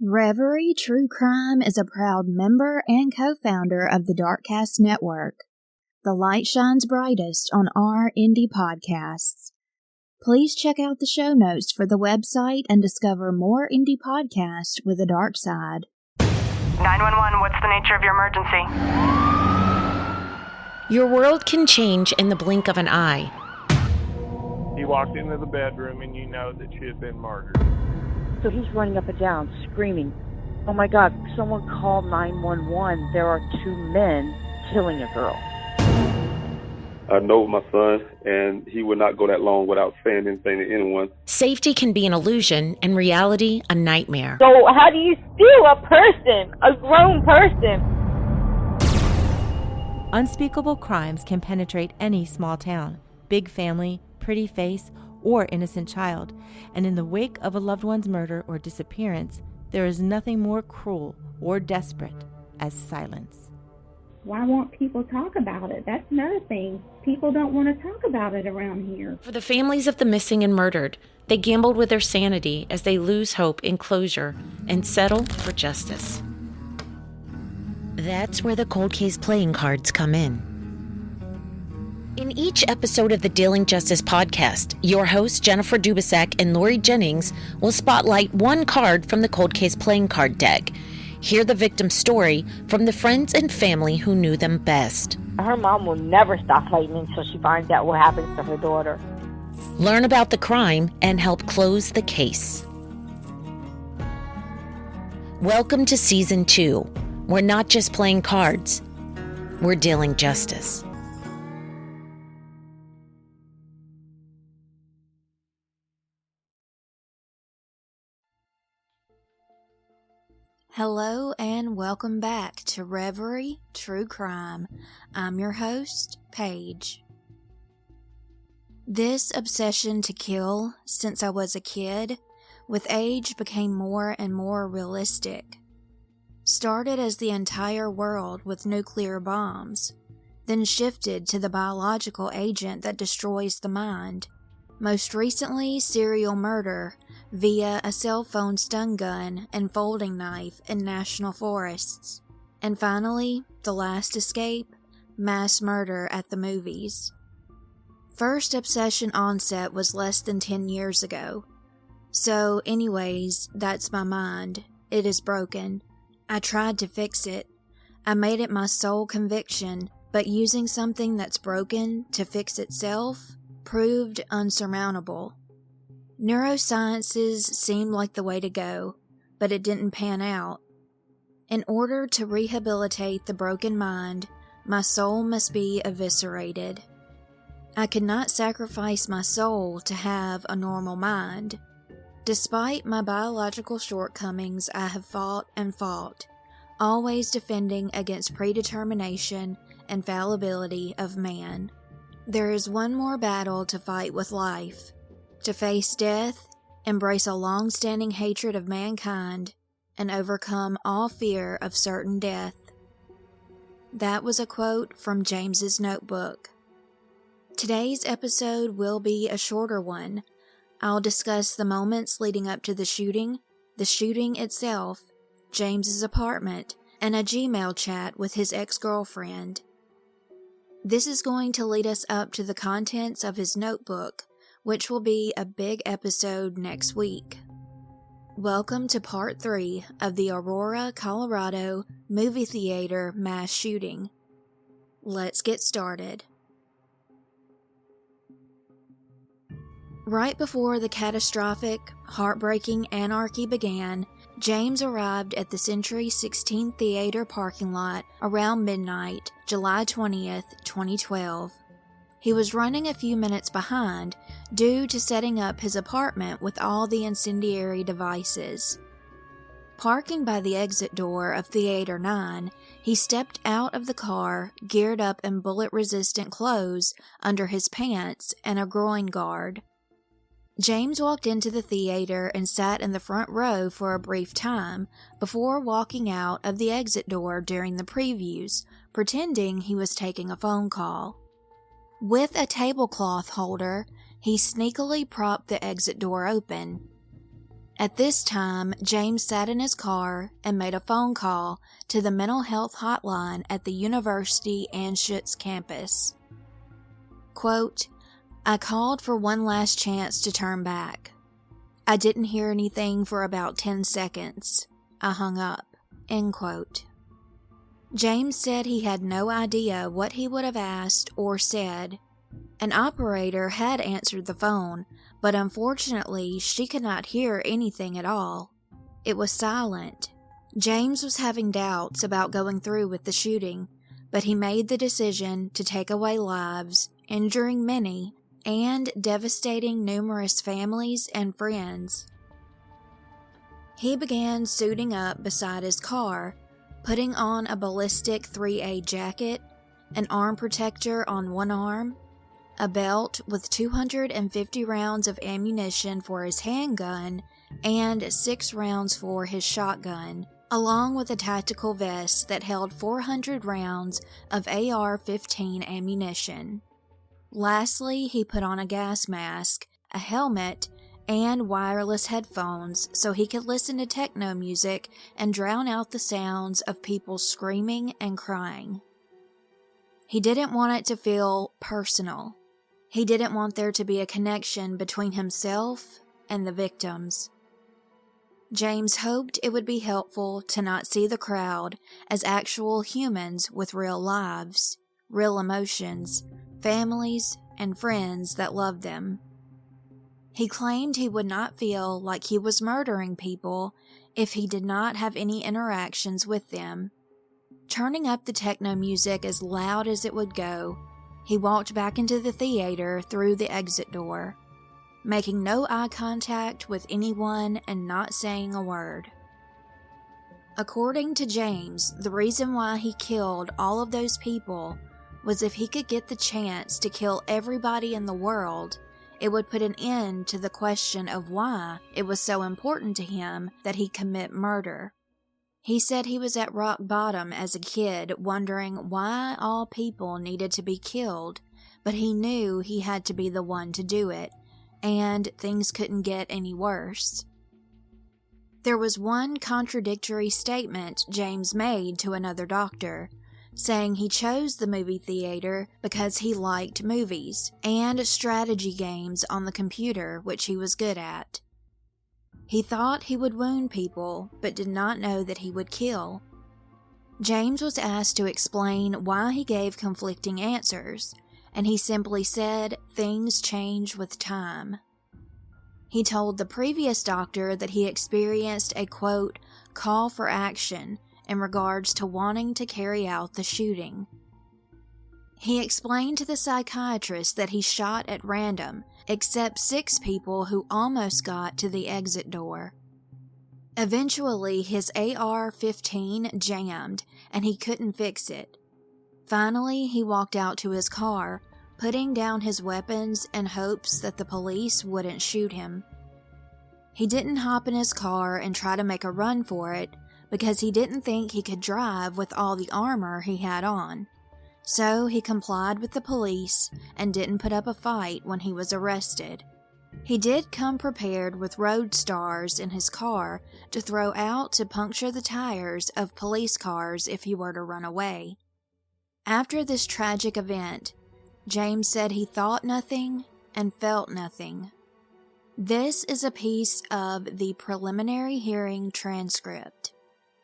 Reverie True Crime is a proud member and co-founder of the Darkcast Network. The light shines brightest on our indie podcasts. Please check out the show notes for the website and discover more indie podcasts with a dark side. 911, what's the nature of your emergency? Your world can change in the blink of an eye. He walked into the bedroom and you know that she had been murdered. So he's running up and down, screaming, "Oh my God, someone call 911. There are two men killing a girl." I know my son, and he would not go that long without saying anything to anyone. Safety can be an illusion and reality a nightmare. So how do you steal a person, a grown person? Unspeakable crimes can penetrate any small town, big family, pretty face, or innocent child, and in the wake of a loved one's murder or disappearance, there is nothing more cruel or desperate as silence. Why won't people talk about it? That's another thing. People don't want to talk about it around here. For the families of the missing and murdered, they gambled with their sanity as they lose hope in closure and settle for justice. That's where the cold case playing cards come in. In each episode of the Dealing Justice podcast, your hosts Jennifer Dubasek and Lori Jennings will spotlight one card from the cold case playing card deck. Hear the victim's story from the friends and family who knew them best. Her mom will never stop fighting until she finds out what happens to her daughter. Learn about the crime and help close the case. Welcome to Season 2. We're not just playing cards, we're dealing justice. Hello and welcome back to Reverie True Crime. I'm your host, Paige. This obsession to kill since I was a kid, with age became more and more realistic. Started as the entire world with nuclear bombs, then shifted to the biological agent that destroys the mind. Most recently, serial murder via a cell phone stun gun and folding knife in national forests. And finally, the last escape, mass murder at the movies. First obsession onset was less than 10 years ago. So anyways, that's my mind. It is broken. I tried to fix it. I made it my sole conviction, but using something that's broken to fix itself proved unsurmountable. Neurosciences seemed like the way to go, but it didn't pan out. In order to rehabilitate the broken mind, my soul must be eviscerated. I could not sacrifice my soul to have a normal mind. Despite my biological shortcomings, I have fought and fought, always defending against predetermination and fallibility of man. There is one more battle to fight with life. To face death, embrace a long-standing hatred of mankind, and overcome all fear of certain death. That was a quote from James's notebook. Today's episode will be a shorter one. I'll discuss the moments leading up to the shooting itself, James's apartment, and a Gmail chat with his ex-girlfriend. This is going to lead us up to the contents of his notebook, which will be a big episode next week. Welcome to Part 3 of the Aurora, Colorado movie theater mass shooting. Let's get started. Right before the catastrophic, heartbreaking anarchy began, James arrived at the Century 16 Theater parking lot around midnight, July 20th, 2012. He was running a few minutes behind due to setting up his apartment with all the incendiary devices. Parking by the exit door of Theater 9, he stepped out of the car, geared up in bullet-resistant clothes under his pants and a groin guard. James walked into the theater and sat in the front row for a brief time before walking out of the exit door during the previews, pretending he was taking a phone call. With a tablecloth holder, he sneakily propped the exit door open. At this time, James sat in his car and made a phone call to the mental health hotline at the University Anschutz campus. Quote, "I called for one last chance to turn back. I didn't hear anything for about 10 seconds. I hung up." End quote. James said he had no idea what he would have asked or said. An operator had answered the phone, but unfortunately she could not hear anything at all. It was silent. James was having doubts about going through with the shooting, but he made the decision to take away lives, injuring many, and devastating numerous families and friends. He began suiting up beside his car, putting on a ballistic 3A jacket, an arm protector on one arm, a belt with 250 rounds of ammunition for his handgun, and 6 rounds for his shotgun, along with a tactical vest that held 400 rounds of AR-15 ammunition. Lastly, he put on a gas mask, a helmet, and wireless headphones so he could listen to techno music and drown out the sounds of people screaming and crying. He didn't want it to feel personal. He didn't want there to be a connection between himself and the victims. James hoped it would be helpful to not see the crowd as actual humans with real lives, real emotions, families, and friends that loved them. He claimed he would not feel like he was murdering people if he did not have any interactions with them. Turning up the techno music as loud as it would go, he walked back into the theater through the exit door, making no eye contact with anyone and not saying a word. According to James, the reason why he killed all of those people was if he could get the chance to kill everybody in the world, it would put an end to the question of why it was so important to him that he commit murder. He said he was at rock bottom as a kid, wondering why all people needed to be killed, but he knew he had to be the one to do it, and things couldn't get any worse. There was one contradictory statement James made to another doctor, saying he chose the movie theater because he liked movies and strategy games on the computer, which he was good at. He thought he would wound people, but did not know that he would kill. James was asked to explain why he gave conflicting answers, and he simply said things change with time. He told the previous doctor that he experienced a, quote, call for action in regards to wanting to carry out the shooting. He explained to the psychiatrist that he shot at random, except 6 people who almost got to the exit door. Eventually, his AR-15 jammed, and he couldn't fix it. Finally, he walked out to his car, putting down his weapons in hopes that the police wouldn't shoot him. He didn't hop in his car and try to make a run for it, because he didn't think he could drive with all the armor he had on. So he complied with the police and didn't put up a fight when he was arrested. He did come prepared with road stars in his car to throw out to puncture the tires of police cars if he were to run away. After this tragic event, James said he thought nothing and felt nothing. This is a piece of the preliminary hearing transcript.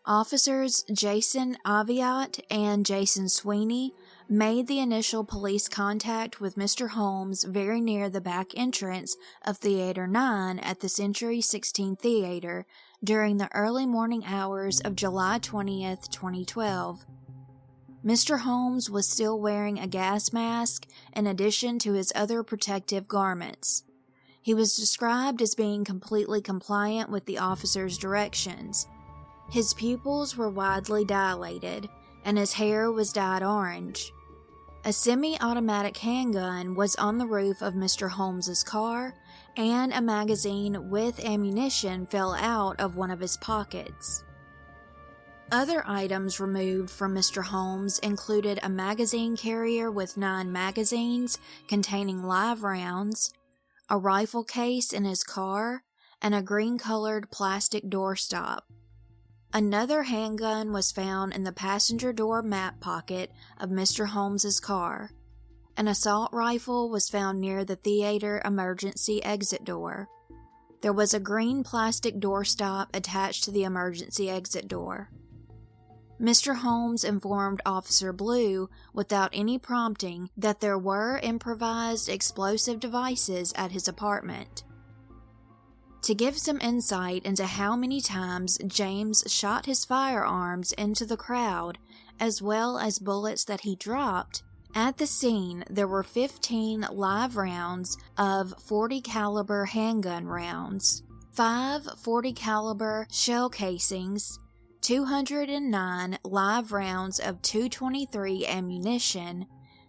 Officers Jason Aviat and Jason Sweeney made the initial police contact with Mr. Holmes very near the back entrance of Theater 9 at the Century 16 Theater during the early morning hours of July 20th, 2012. Mr. Holmes was still wearing a gas mask in addition to his other protective garments. He was described as being completely compliant with the officer's directions. His pupils were widely dilated, and his hair was dyed orange. A semi-automatic handgun was on the roof of Mr. Holmes's car, and a magazine with ammunition fell out of one of his pockets. Other items removed from Mr. Holmes included a magazine carrier with 9 magazines containing live rounds, a rifle case in his car, and a green-colored plastic doorstop. Another handgun was found in the passenger door map pocket of Mr. Holmes's car. An assault rifle was found near the theater emergency exit door. There was a green plastic doorstop attached to the emergency exit door. Mr. Holmes informed Officer Blue, without any prompting, that there were improvised explosive devices at his apartment. To give some insight into how many times James shot his firearms into the crowd, as well as bullets that he dropped, at the scene there were 15 live rounds of .40 caliber handgun rounds, 5 .40 caliber shell casings, 209 live rounds of .223 ammunition,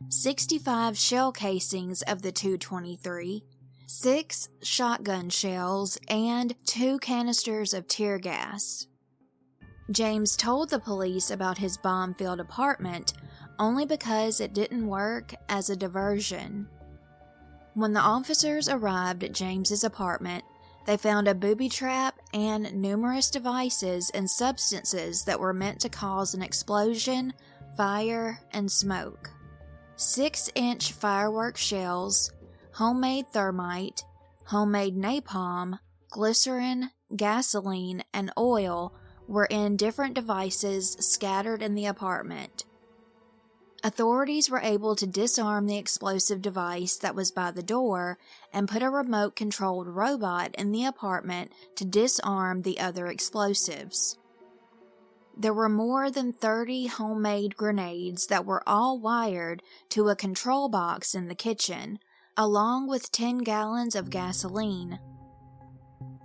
65 shell casings of the .223, 6 shotgun shells, and 2 canisters of tear gas. James told the police about his bomb-filled apartment only because it didn't work as a diversion. When the officers arrived at James's apartment, they found a booby trap and numerous devices and substances that were meant to cause an explosion, fire, and smoke. 6-inch firework shells, homemade thermite, homemade napalm, glycerin, gasoline, and oil were in different devices scattered in the apartment. Authorities were able to disarm the explosive device that was by the door and put a remote-controlled robot in the apartment to disarm the other explosives. There were more than 30 homemade grenades that were all wired to a control box in the kitchen, along with 10 gallons of gasoline.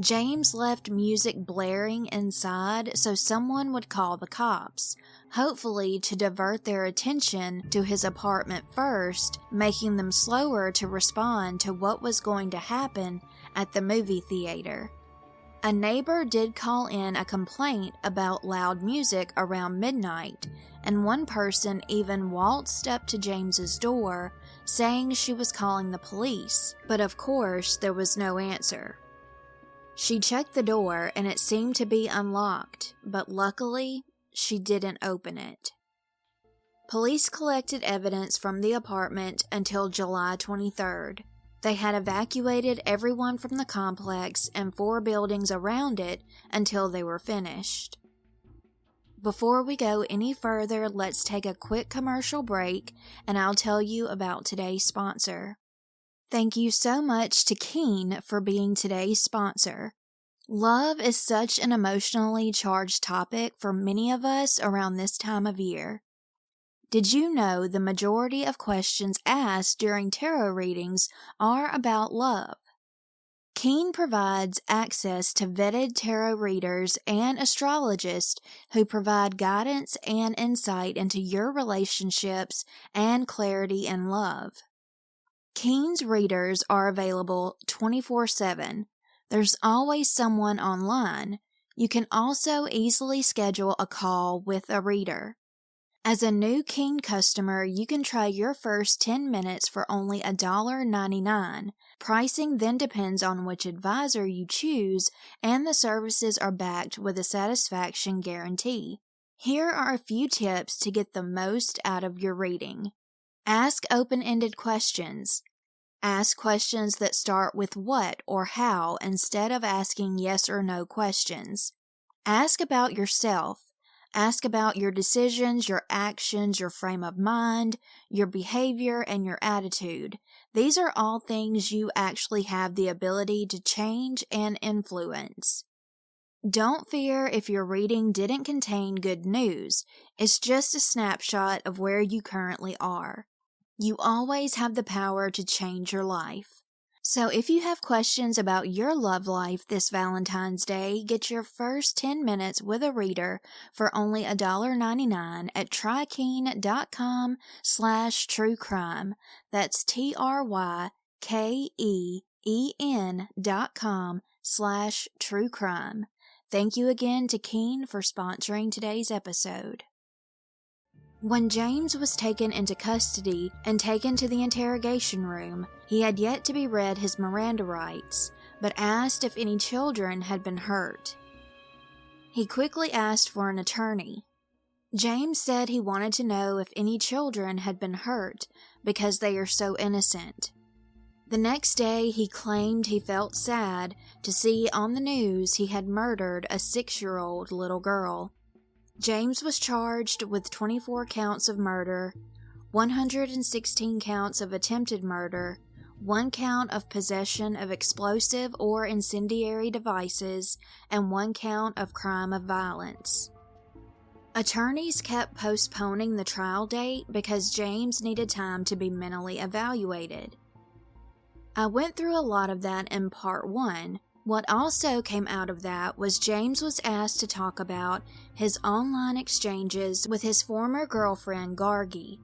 James left music blaring inside so someone would call the cops, hopefully to divert their attention to his apartment first, making them slower to respond to what was going to happen at the movie theater. A neighbor did call in a complaint about loud music around midnight, and one person even waltzed up to James's door, saying she was calling the police, but of course there was no answer. She checked the door and it seemed to be unlocked, but luckily, she didn't open it. Police collected evidence from the apartment until July 23rd. They had evacuated everyone from the complex and 4 buildings around it until they were finished. Before we go any further, let's take a quick commercial break and I'll tell you about today's sponsor. Thank you so much to Keen for being today's sponsor. Love is such an emotionally charged topic for many of us around this time of year. Did you know the majority of questions asked during tarot readings are about love? Keen provides access to vetted tarot readers and astrologists who provide guidance and insight into your relationships and clarity in love. Keen's readers are available 24/7. There's always someone online. You can also easily schedule a call with a reader. As a new Keen customer, you can try your first 10 minutes for only $1.99. Pricing then depends on which advisor you choose, and the services are backed with a satisfaction guarantee. Here are a few tips to get the most out of your reading. Ask open-ended questions. Ask questions that start with what or how instead of asking yes or no questions. Ask about yourself. Ask about your decisions, your actions, your frame of mind, your behavior, and your attitude. These are all things you actually have the ability to change and influence. Don't fear if your reading didn't contain good news. It's just a snapshot of where you currently are. You always have the power to change your life. So if you have questions about your love life this Valentine's Day, get your first 10 minutes with a reader for only $1.99 at trykeen.com/truecrime. That's TRYKEEN.com/truecrime. Thank you again to Keen for sponsoring today's episode. When James was taken into custody and taken to the interrogation room, he had yet to be read his Miranda rights, but asked if any children had been hurt. He quickly asked for an attorney. James said he wanted to know if any children had been hurt because they are so innocent. The next day, he claimed he felt sad to see on the news he had murdered a 6-year-old little girl. James was charged with 24 counts of murder, 116 counts of attempted murder, 1 count of possession of explosive or incendiary devices, and 1 count of crime of violence. Attorneys kept postponing the trial date because James needed time to be mentally evaluated. I went through a lot of that in part 1. What also came out of that was James was asked to talk about his online exchanges with his former girlfriend Gargi.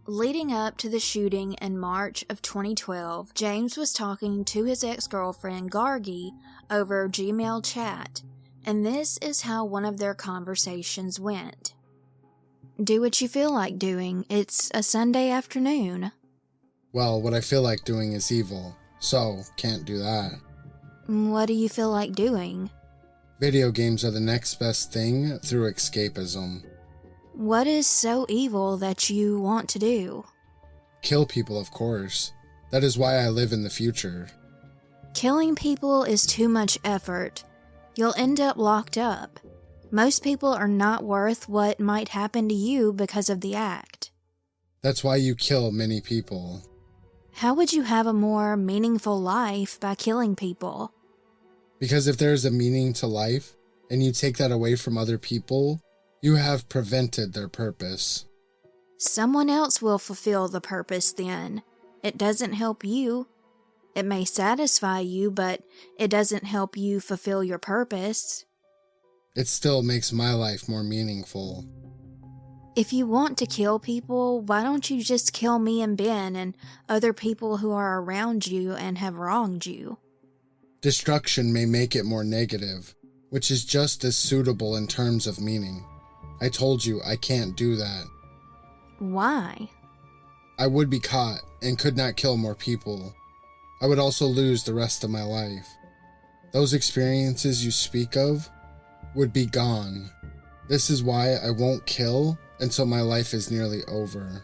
Leading up to the shooting in March of 2012, James was talking to his ex-girlfriend Gargi over Gmail chat, and this is how one of their conversations went. Do what you feel like doing. It's a Sunday afternoon. Well, what I feel like doing is evil, so can't do that. What do you feel like doing? Video games are the next best thing through escapism. What is so evil that you want to do? Kill people, of course. That is why I live in the future. Killing people is too much effort. You'll end up locked up. Most people are not worth what might happen to you because of the act. That's why you kill many people. How would you have a more meaningful life by killing people? Because if there is a meaning to life, and you take that away from other people, you have prevented their purpose. Someone else will fulfill the purpose then. It doesn't help you. It may satisfy you, but it doesn't help you fulfill your purpose. It still makes my life more meaningful. If you want to kill people, why don't you just kill me and Ben and other people who are around you and have wronged you? Destruction may make it more negative, which is just as suitable in terms of meaning. I told you I can't do that. Why? I would be caught and could not kill more people. I would also lose the rest of my life. Those experiences you speak of would be gone. This is why I won't kill until my life is nearly over.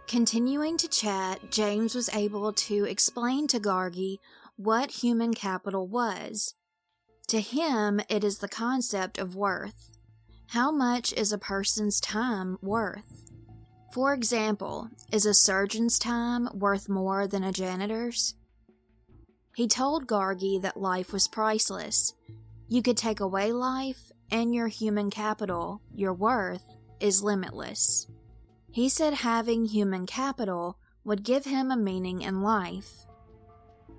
Continuing to chat, James was able to explain to Gargi what human capital was. To him, it is the concept of worth. How much is a person's time worth? For example, is a surgeon's time worth more than a janitor's? He told Gargi that life was priceless. You could take away life, and your human capital, your worth, is limitless. He said having human capital would give him a meaning in life.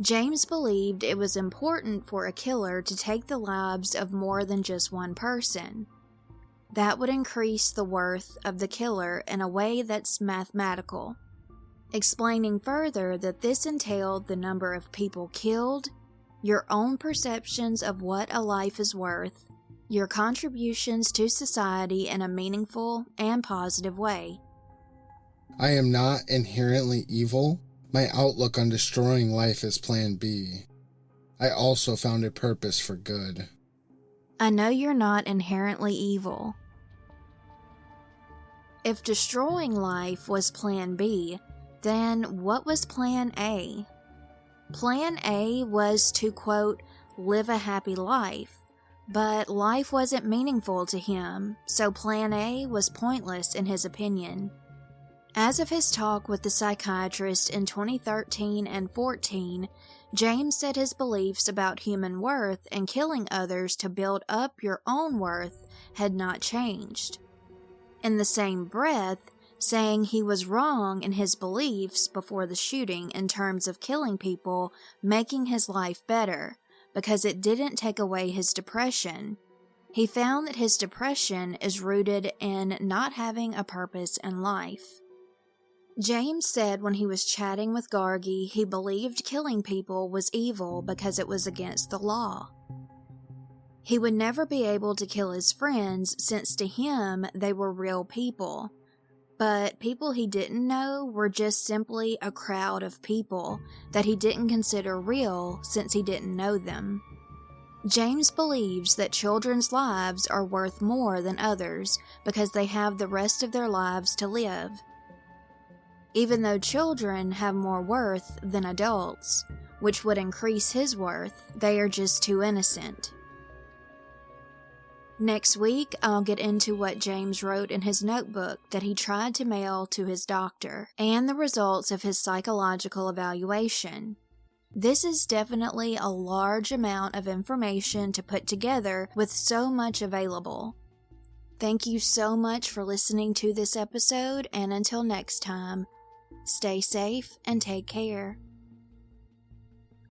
James believed it was important for a killer to take the lives of more than just one person. That would increase the worth of the killer in a way that's mathematical, explaining further that this entailed the number of people killed, your own perceptions of what a life is worth, your contributions to society in a meaningful and positive way. I am not inherently evil. My outlook on destroying life is Plan B. I also found a purpose for good. I know you're not inherently evil. If destroying life was Plan B, then what was Plan A? Plan A was to, quote, live a happy life, but life wasn't meaningful to him, so Plan A was pointless in his opinion. As of his talk with the psychiatrist in 2013 and 14, James said his beliefs about human worth and killing others to build up your own worth had not changed. In the same breath, saying he was wrong in his beliefs before the shooting in terms of killing people, making his life better, because it didn't take away his depression. He found that his depression is rooted in not having a purpose in life. James said when he was chatting with Gargi, he believed killing people was evil because it was against the law. He would never be able to kill his friends since to him they were real people. But people he didn't know were just simply a crowd of people that he didn't consider real since he didn't know them. James believes that children's lives are worth more than others because they have the rest of their lives to live. Even though children have more worth than adults, which would increase his worth, they are just too innocent. Next week, I'll get into what James wrote in his notebook that he tried to mail to his doctor, and the results of his psychological evaluation. This is definitely a large amount of information to put together with so much available. Thank you so much for listening to this episode, and until next time, stay safe and take care.